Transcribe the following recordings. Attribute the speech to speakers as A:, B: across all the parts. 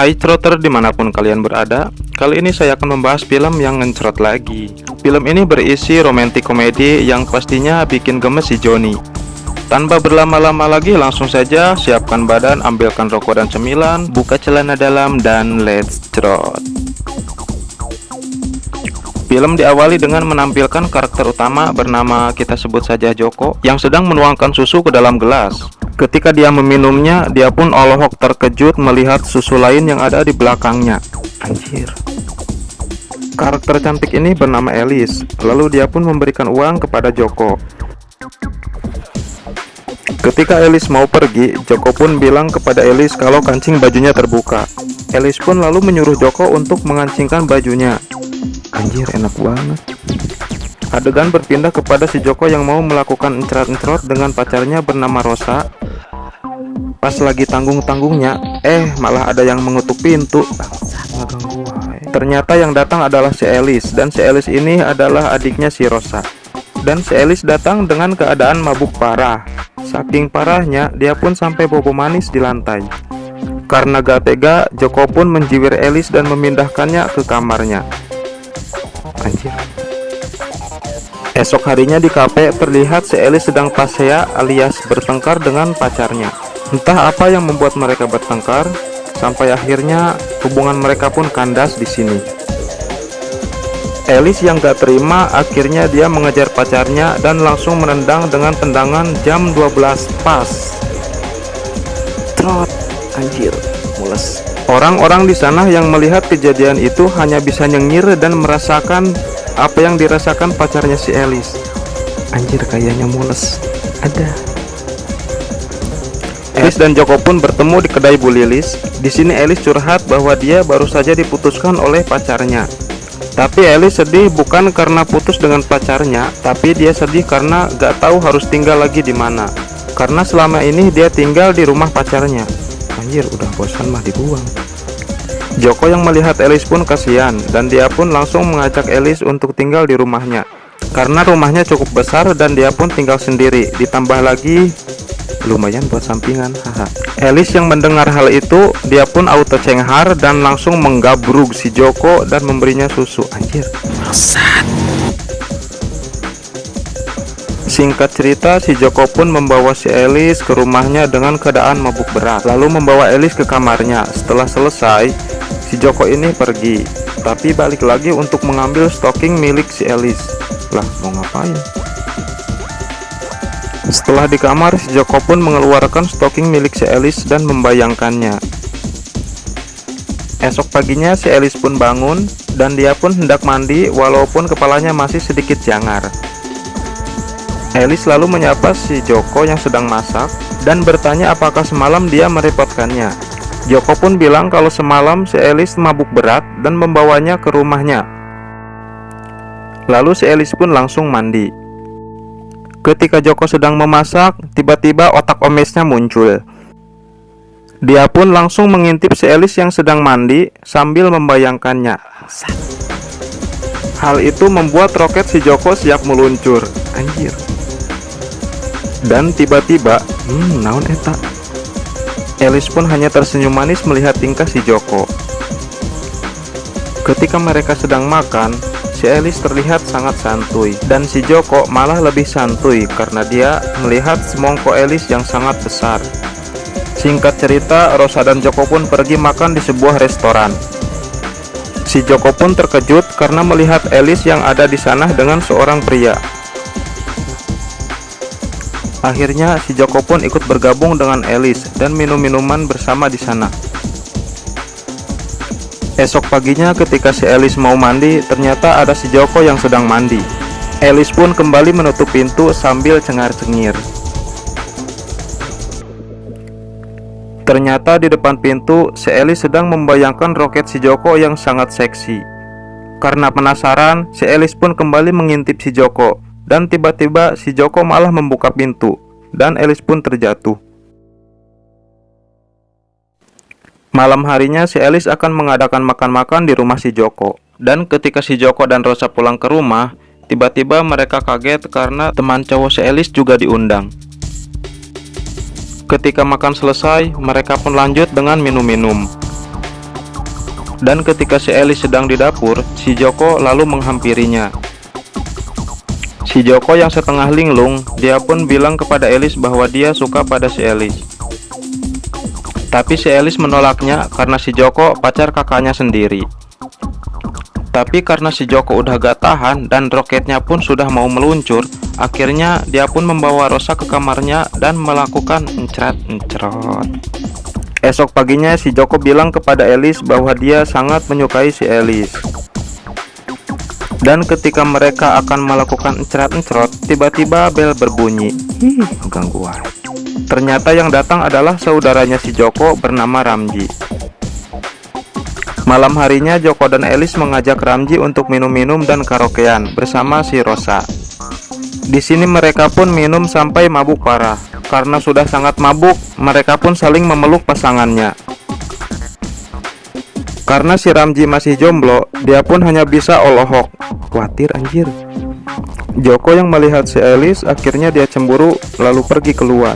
A: Hai Trotter dimanapun kalian berada, kali ini saya akan membahas film yang ngencrot lagi. Film ini berisi romantis komedi yang pastinya bikin gemes si Joni. Tanpa berlama-lama lagi, langsung saja siapkan badan, ambilkan rokok dan cemilan, buka celana dalam, dan let's trot. Film diawali dengan menampilkan karakter utama bernama kita sebut saja Joko yang sedang menuangkan susu ke dalam gelas. Ketika dia meminumnya, dia pun olok terkejut melihat susu lain yang ada di belakangnya. Anjir. Karakter cantik ini bernama Alice, lalu dia pun memberikan uang kepada Joko. Ketika Alice mau pergi, Joko pun bilang kepada Alice kalau kancing bajunya terbuka. Alice pun lalu menyuruh Joko untuk mengancingkan bajunya. Anjir, enak banget. Adegan berpindah kepada si Joko yang mau melakukan encerot-encerot dengan pacarnya bernama Rosa. Pas lagi tanggung-tanggungnya, malah ada yang mengetuk pintu. Ternyata yang datang adalah si Alice, dan si Alice ini adalah adiknya si Rosa. Dan si Alice datang dengan keadaan mabuk parah. Saking parahnya, dia pun sampai bobo manis di lantai. Karena gak tega, Joko pun menjiwir Alice dan memindahkannya ke kamarnya. Anjir. Esok harinya di kafe terlihat si Alice sedang pasea alias bertengkar dengan pacarnya. Entah apa yang membuat mereka bertengkar, sampai akhirnya hubungan mereka pun kandas di sini. Alice yang gak terima, akhirnya dia mengejar pacarnya dan langsung menendang dengan tendangan jam 12 pas. Trot, anjir, mules. Orang-orang di sana yang melihat kejadian itu hanya bisa nyengir dan merasakan apa yang dirasakan pacarnya si Alice. Anjir, kayaknya mules. Ada. Alice dan Joko pun bertemu di kedai Bu Lilis. Di sini Alice curhat bahwa dia baru saja diputuskan oleh pacarnya. Tapi Alice sedih bukan karena putus dengan pacarnya, tapi dia sedih karena gak tahu harus tinggal lagi di mana. Karena selama ini dia tinggal di rumah pacarnya. Anjir, udah bosan mah dibuang. Joko yang melihat Alice pun kasihan, dan dia pun langsung mengajak Alice untuk tinggal di rumahnya. Karena rumahnya cukup besar dan dia pun tinggal sendiri, ditambah lagi lumayan buat sampingan. Alice yang mendengar hal itu, dia pun auto cenghar dan langsung menggabruk si Joko dan memberinya susu. Anjir, bangsat. Singkat cerita, si Joko pun membawa si Alice ke rumahnya dengan keadaan mabuk berat, lalu membawa Alice ke kamarnya. Setelah selesai, si Joko ini pergi, tapi balik lagi untuk mengambil stocking milik si Alice. Lah, mau ngapain? Setelah di kamar, si Joko pun mengeluarkan stocking milik si Alice dan membayangkannya. Esok paginya si Alice pun bangun, dan dia pun hendak mandi walaupun kepalanya masih sedikit jangar. Alice lalu menyapa si Joko yang sedang masak dan bertanya apakah semalam dia merepotkannya. Joko pun bilang kalau semalam si Alice mabuk berat dan membawanya ke rumahnya. Lalu si Alice pun langsung mandi. Ketika Joko sedang memasak, tiba-tiba otak omesnya muncul. Dia pun langsung mengintip si Alice yang sedang mandi sambil membayangkannya. Hal itu membuat roket si Joko siap meluncur. Anjir. Dan tiba-tiba, naon eta? Alice pun hanya tersenyum manis melihat tingkah si Joko. Ketika mereka sedang makan, si Alice terlihat sangat santuy, dan si Joko malah lebih santuy karena dia melihat semongko Alice yang sangat besar. Singkat cerita, Rosa dan Joko pun pergi makan di sebuah restoran. Si Joko pun terkejut karena melihat Alice yang ada di sana dengan seorang pria. Akhirnya si Joko pun ikut bergabung dengan Alice dan minum minuman bersama di sana. Esok paginya ketika si Alice mau mandi, ternyata ada si Joko yang sedang mandi. Alice pun kembali menutup pintu sambil cengar-cengir. Ternyata di depan pintu, si Alice sedang membayangkan roket si Joko yang sangat seksi. Karena penasaran, si Alice pun kembali mengintip si Joko. Dan tiba-tiba si Joko malah membuka pintu, dan Alice pun terjatuh. Malam harinya si Alice akan mengadakan makan-makan di rumah si Joko. Dan ketika si Joko dan Rosa pulang ke rumah, tiba-tiba mereka kaget karena teman cowok si Alice juga diundang. Ketika makan selesai, mereka pun lanjut dengan minum-minum. Dan ketika si Elis sedang di dapur, si Joko lalu menghampirinya. Si Joko yang setengah linglung, dia pun bilang kepada Elis bahwa dia suka pada si Elis. Tapi si Elis menolaknya karena si Joko pacar kakaknya sendiri. Tapi karena si Joko udah gak tahan dan roketnya pun sudah mau meluncur, akhirnya dia pun membawa Rosa ke kamarnya dan melakukan encret-encrot. Esok paginya si Joko bilang kepada Elis bahwa dia sangat menyukai si Elis. Dan ketika mereka akan melakukan encret-encrot, tiba-tiba bel berbunyi. Ganggu. Ternyata yang datang adalah saudaranya si Joko bernama Ramji. Malam harinya Joko dan Elis mengajak Ramji untuk minum-minum dan karaokean bersama si Rosa. Di sini mereka pun minum sampai mabuk parah. Karena sudah sangat mabuk, mereka pun saling memeluk pasangannya. Karena si Ramji masih jomblo, dia pun hanya bisa olohok. Khawatir anjir. Joko yang melihat si Elis, akhirnya dia cemburu lalu pergi keluar.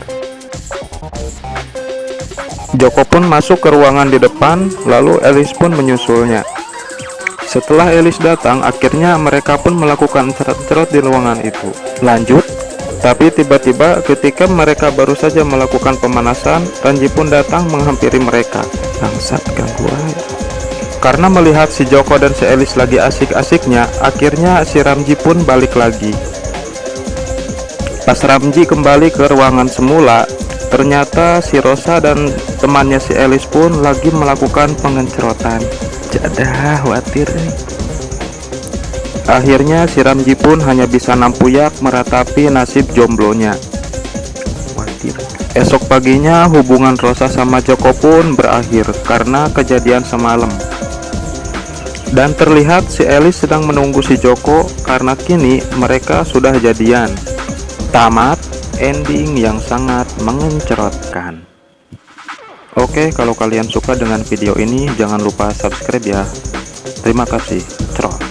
A: Joko pun masuk ke ruangan di depan, lalu Elis pun menyusulnya. Setelah Elis datang, akhirnya mereka pun melakukan cerot-cerot di ruangan itu. Lanjut. Tapi tiba-tiba ketika mereka baru saja melakukan pemanasan, Ramji pun datang menghampiri mereka. Bangsat, ganggu aja. Karena melihat si Joko dan si Elis lagi asik-asiknya, akhirnya si Ramji pun balik lagi. Pas Ramji kembali ke ruangan semula, ternyata si Rosa dan temannya si Elis pun lagi melakukan pengencerotan. Jadah, khawatir. Akhirnya si Ramji pun hanya bisa nampuyak meratapi nasib jomblonya. Esok paginya hubungan Rosa sama Joko pun berakhir karena kejadian semalam. Dan terlihat si Elis sedang menunggu si Joko karena kini mereka sudah jadian. Tamat, ending yang sangat mengencerotkan. Oke, kalau kalian suka dengan video ini jangan lupa subscribe ya. Terima kasih. Cerot.